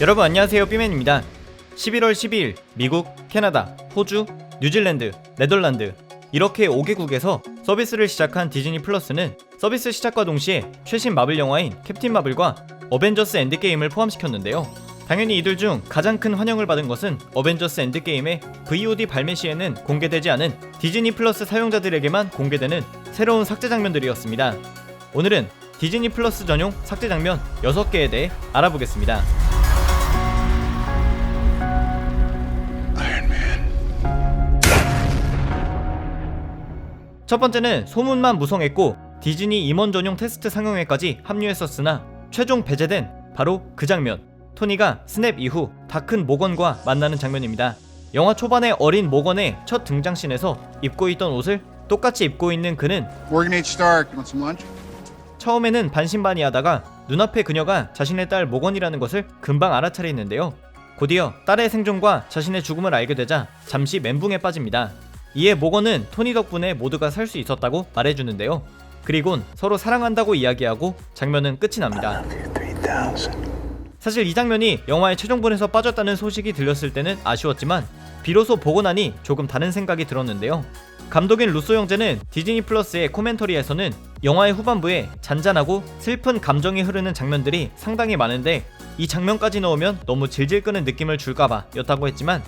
여러분 안녕하세요, 삐맨입니다. 11월 12일 미국, 캐나다, 호주, 뉴질랜드, 네덜란드 이렇게 5개국에서 서비스를 시작한 디즈니 플러스는 서비스 시작과 동시에 최신 마블 영화인 캡틴 마블과 어벤져스 엔드게임을 포함시켰는데요. 당연히 이들 중 가장 큰 환영을 받은 것은 어벤져스 엔드게임의 VOD 발매 시에는 공개되지 않은 디즈니 플러스 사용자들에게만 공개되는 새로운 삭제 장면들이었습니다. 오늘은 디즈니 플러스 전용 삭제 장면 6개에 대해 알아보겠습니다. 첫 번째는 소문만 무성했고 디즈니 임원 전용 테스트 상영회까지 합류했었으나 최종 배제된 바로 그 장면, 토니가 스냅 이후 다 큰 모건과 만나는 장면입니다. 영화 초반의 어린 모건의 첫 등장씬에서 입고 있던 옷을 똑같이 입고 있는 그는 처음에는 반신반의하다가 눈앞의 그녀가 자신의 딸 모건이라는 것을 금방 알아차리는데요. 곧이어 딸의 생존과 자신의 죽음을 알게 되자 잠시 멘붕에 빠집니다. 이에 모건은 토니 덕분에 모두가 살 수 있었다고 말해주는데요. 그리곤 서로 사랑한다고 이야기하고 장면은 끝이 납니다. 사실 이 장면이 영화의 최종본에서 빠졌다는 소식이 들렸을 때는 아쉬웠지만 비로소 보고 나니 조금 다른 생각이 들었는데요. 감독인 루소 형제는 디즈니 플러스의 코멘터리에서는 영화의 후반부에 잔잔하고 슬픈 감정이 흐르는 장면들이 상당히 많은데 이 장면까지 넣으면 너무 질질 끄는 느낌을 줄까봐 였다고 했지만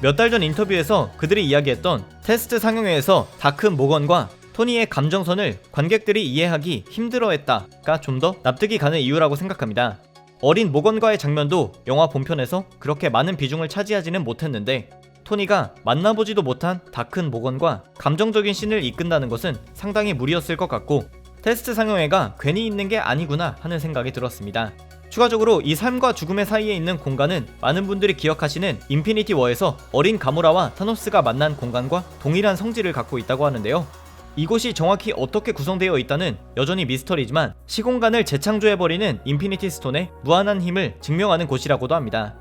몇 달 전 인터뷰에서 그들이 이야기했던 테스트 상영회에서 다 큰 모건과 토니의 감정선을 관객들이 이해하기 힘들어했다가 좀 더 납득이 가는 이유라고 생각합니다. 어린 모건과의 장면도 영화 본편에서 그렇게 많은 비중을 차지하지는 못했는데 토니가 만나보지도 못한 다 큰 모건과 감정적인 씬을 이끈다는 것은 상당히 무리였을 것 같고 테스트 상영회가 괜히 있는 게 아니구나 하는 생각이 들었습니다. 추가적으로 이 삶과 죽음의 사이에 있는 공간은 많은 분들이 기억하시는 인피니티 워에서 어린 가모라와 타노스가 만난 공간과 동일한 성질을 갖고 있다고 하는데요. 이곳이 정확히 어떻게 구성되어 있다는 여전히 미스터리지만 시공간을 재창조해버리는 인피니티 스톤의 무한한 힘을 증명하는 곳이라고도 합니다.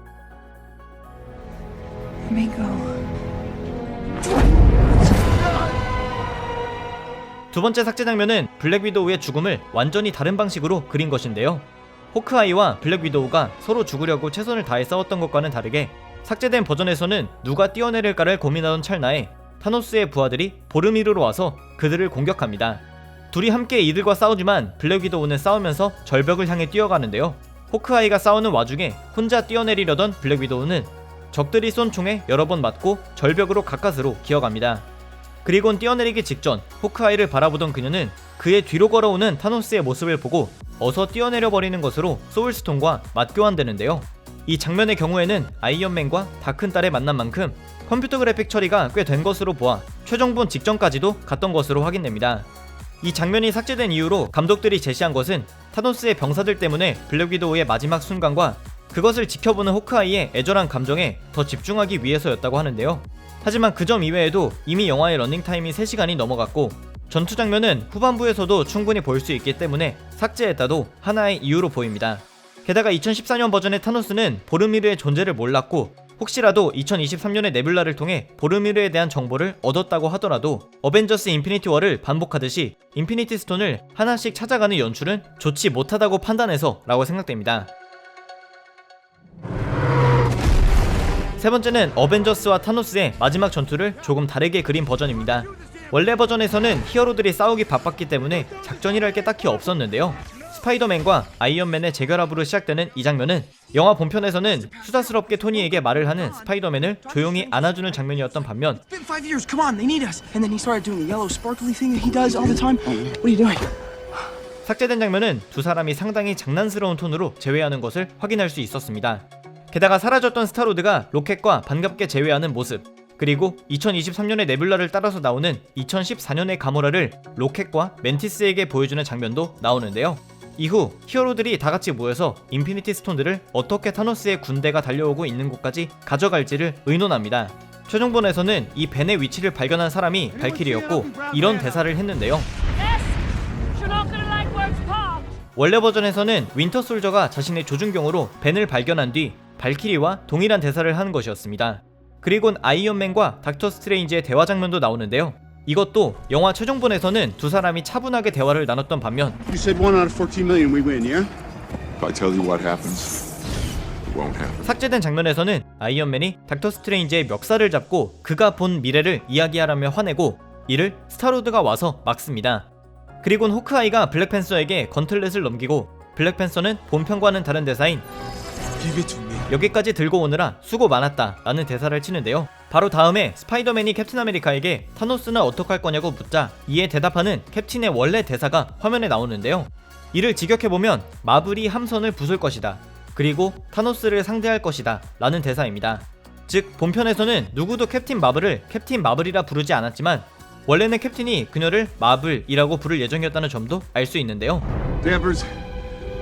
두 번째 삭제 장면은 블랙 위도우의 죽음을 완전히 다른 방식으로 그린 것인데요. 호크아이와 블랙 위도우가 서로 죽으려고 최선을 다해 싸웠던 것과는 다르게 삭제된 버전에서는 누가 뛰어내릴까를 고민하던 찰나에 타노스의 부하들이 보르미르로 와서 그들을 공격합니다. 둘이 함께 이들과 싸우지만 블랙 위도우는 싸우면서 절벽을 향해 뛰어가는데요. 호크아이가 싸우는 와중에 혼자 뛰어내리려던 블랙 위도우는 적들이 쏜 총에 여러 번 맞고 절벽으로 가까스로 기어갑니다. 그리곤 뛰어내리기 직전 호크아이를 바라보던 그녀는 그의 뒤로 걸어오는 타노스의 모습을 보고 어서 뛰어내려 버리는 것으로 소울스톤과 맞교환되는데요. 이 장면의 경우에는 아이언맨과 다 큰 딸의 만남 만큼 컴퓨터 그래픽 처리가 꽤 된 것으로 보아 최종본 직전까지도 갔던 것으로 확인됩니다. 이 장면이 삭제된 이유로 감독들이 제시한 것은 타노스의 병사들 때문에 블랙 위도우의 마지막 순간과 그것을 지켜보는 호크아이의 애절한 감정에 더 집중하기 위해서였다고 하는데요. 하지만 그 점 이외에도 이미 영화의 러닝타임이 3시간이 넘어갔고 전투 장면은 후반부에서도 충분히 볼 수 있기 때문에 삭제했다도 하나의 이유로 보입니다. 게다가 2014년 버전의 타노스는 보르미르의 존재를 몰랐고 혹시라도 2023년의 네뷸라를 통해 보르미르에 대한 정보를 얻었다고 하더라도 어벤져스 인피니티 워를 반복하듯이 인피니티 스톤을 하나씩 찾아가는 연출은 좋지 못하다고 판단해서 라고 생각됩니다. 세 번째는 어벤져스와 타노스의 마지막 전투를 조금 다르게 그린 버전입니다. 원래 버전에서는 히어로들이 싸우기 바빴기 때문에 작전이랄 게 딱히 없었는데요. 스파이더맨과 아이언맨의 재결합으로 시작되는 이 장면은 영화 본편에서는 수다스럽게 토니에게 말을 하는 스파이더맨을 조용히 안아주는 장면이었던 반면 삭제된 장면은 두 사람이 상당히 장난스러운 톤으로 재회하는 것을 확인할 수 있었습니다. 게다가 사라졌던 스타로드가 로켓과 반갑게 재회하는 모습, 그리고 2023년의 네뷸라를 따라서 나오는 2014년의 가모라를 로켓과 멘티스에게 보여주는 장면도 나오는데요. 이후 히어로들이 다같이 모여서 인피니티 스톤들을 어떻게 타노스의 군대가 달려오고 있는 곳까지 가져갈지를 의논합니다. 최종본에서는 이 벤의 위치를 발견한 사람이 발키리였고 이런 대사를 했는데요. 원래 버전에서는 윈터 솔저가 자신의 조준경으로 벤을 발견한 뒤 발키리와 동일한 대사를 하는 것이었습니다. 그리곤 아이언맨과 닥터 스트레인지의 대화 장면도 나오는데요. 이것도 영화 최종본에서는 두 사람이 차분하게 대화를 나눴던 반면 You said 1 out of 14 million we win, yeah? If I tell you what happens, won't happen. 삭제된 장면에서는 아이언맨이 닥터 스트레인지의 멱살을 잡고 그가 본 미래를 이야기하라며 화내고 이를 스타로드가 와서 막습니다. 그리곤 호크아이가 블랙팬서에게 건틀렛을 넘기고 블랙팬서는 본편과는 다른 대사인 Give it to me. 여기까지 들고 오느라 수고 많았다 라는 대사를 치는데요. 바로 다음에 스파이더맨이 캡틴 아메리카에게 타노스는 어떡할 거냐고 묻자 이에 대답하는 캡틴의 원래 대사가 화면에 나오는데요. 이를 직역해보면 마블이 함선을 부술 것이다. 그리고 타노스를 상대할 것이다 라는 대사입니다. 즉 본편에서는 누구도 캡틴 마블을 캡틴 마블이라 부르지 않았지만 원래는 캡틴이 그녀를 마블이라고 부를 예정이었다는 점도 알 수 있는데요. Danvers,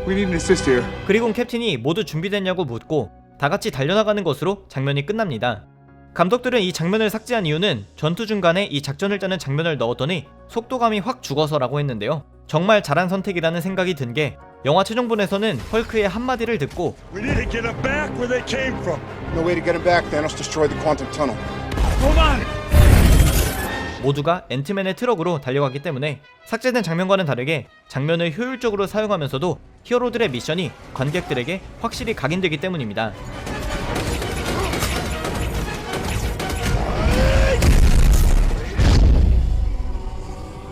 we need an assist here. 그리고 캡틴이 모두 준비됐냐고 묻고 다같이 달려나가는 것으로 장면이 끝납니다. 감독들은 이 장면을 삭제한 이유는 전투 중간에 이 작전을 짜는 장면을 넣었더니 속도감이 확 죽어서라고 했는데요. 정말 잘한 선택이라는 생각이 든 게 영화 최종본에서는 헐크의 한마디를 듣고 We need to get them back where they came from. No way to get him back. Thanos destroyed the quantum tunnel. Hold on. 모두가 앤트맨의 트럭으로 달려가기 때문에 삭제된 장면과는 다르게 장면을 효율적으로 사용하면서도 히어로들의 미션이 관객들에게 확실히 각인되기 때문입니다.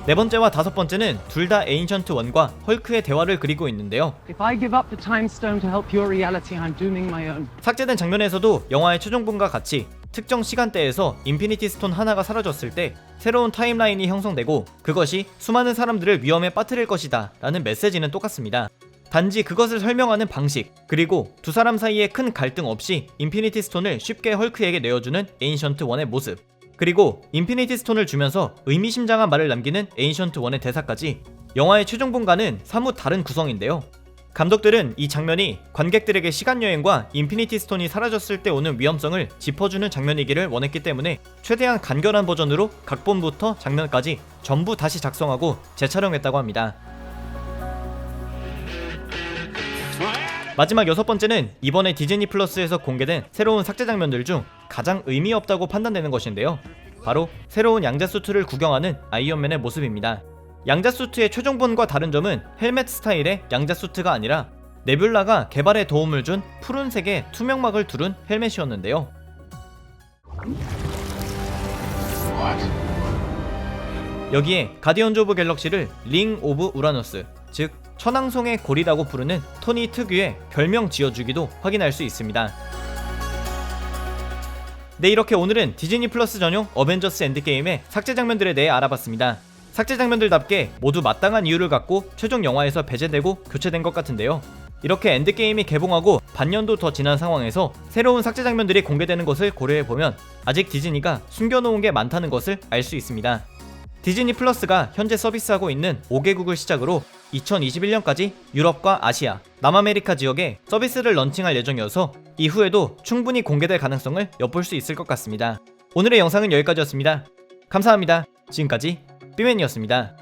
네 번째와 다섯 번째는 둘 다 에인션트 1과 헐크의 대화를 그리고 있는데요. If I give up the time stone to help your reality, I'm dooming my own. 삭제된 장면에서도 영화의 최종본과 같이 특정 시간대에서 인피니티 스톤 하나가 사라졌을 때 새로운 타임라인이 형성되고 그것이 수많은 사람들을 위험에 빠뜨릴 것이다 라는 메시지는 똑같습니다. 단지 그것을 설명하는 방식 그리고 두 사람 사이에 큰 갈등 없이 인피니티 스톤을 쉽게 헐크에게 내어주는 에인션트 1의 모습 그리고 인피니티 스톤을 주면서 의미심장한 말을 남기는 에인션트 1의 대사까지 영화의 최종본과는 사뭇 다른 구성인데요. 감독들은 이 장면이 관객들에게 시간여행과 인피니티 스톤이 사라졌을 때 오는 위험성을 짚어주는 장면이기를 원했기 때문에 최대한 간결한 버전으로 각본부터 장면까지 전부 다시 작성하고 재촬영했다고 합니다. 마지막 여섯 번째는 이번에 디즈니 플러스에서 공개된 새로운 삭제 장면들 중 가장 의미 없다고 판단되는 것인데요. 바로 새로운 양자 수트를 구경하는 아이언맨의 모습입니다. 양자 수트의 최종본과 다른 점은 헬멧 스타일의 양자 수트가 아니라 네뷸라가 개발에 도움을 준 푸른색의 투명막을 두른 헬멧이었는데요. 여기에 가디언즈 오브 갤럭시를 링 오브 우라노스, 즉 천왕성의 골이라고 부르는 토니 특유의 별명 지어주기도 확인할 수 있습니다. 네, 이렇게 오늘은 디즈니 플러스 전용 어벤져스 엔드게임의 삭제 장면들에 대해 알아봤습니다. 삭제 장면들답게 모두 마땅한 이유를 갖고 최종 영화에서 배제되고 교체된 것 같은데요. 이렇게 엔드게임이 개봉하고 반년도 더 지난 상황에서 새로운 삭제 장면들이 공개되는 것을 고려해보면 아직 디즈니가 숨겨놓은 게 많다는 것을 알 수 있습니다. 디즈니 플러스가 현재 서비스하고 있는 5개국을 시작으로 2021년까지 유럽과 아시아, 남아메리카 지역에 서비스를 런칭할 예정이어서 이후에도 충분히 공개될 가능성을 엿볼 수 있을 것 같습니다. 오늘의 영상은 여기까지였습니다. 감사합니다. 지금까지 삐맨이었습니다.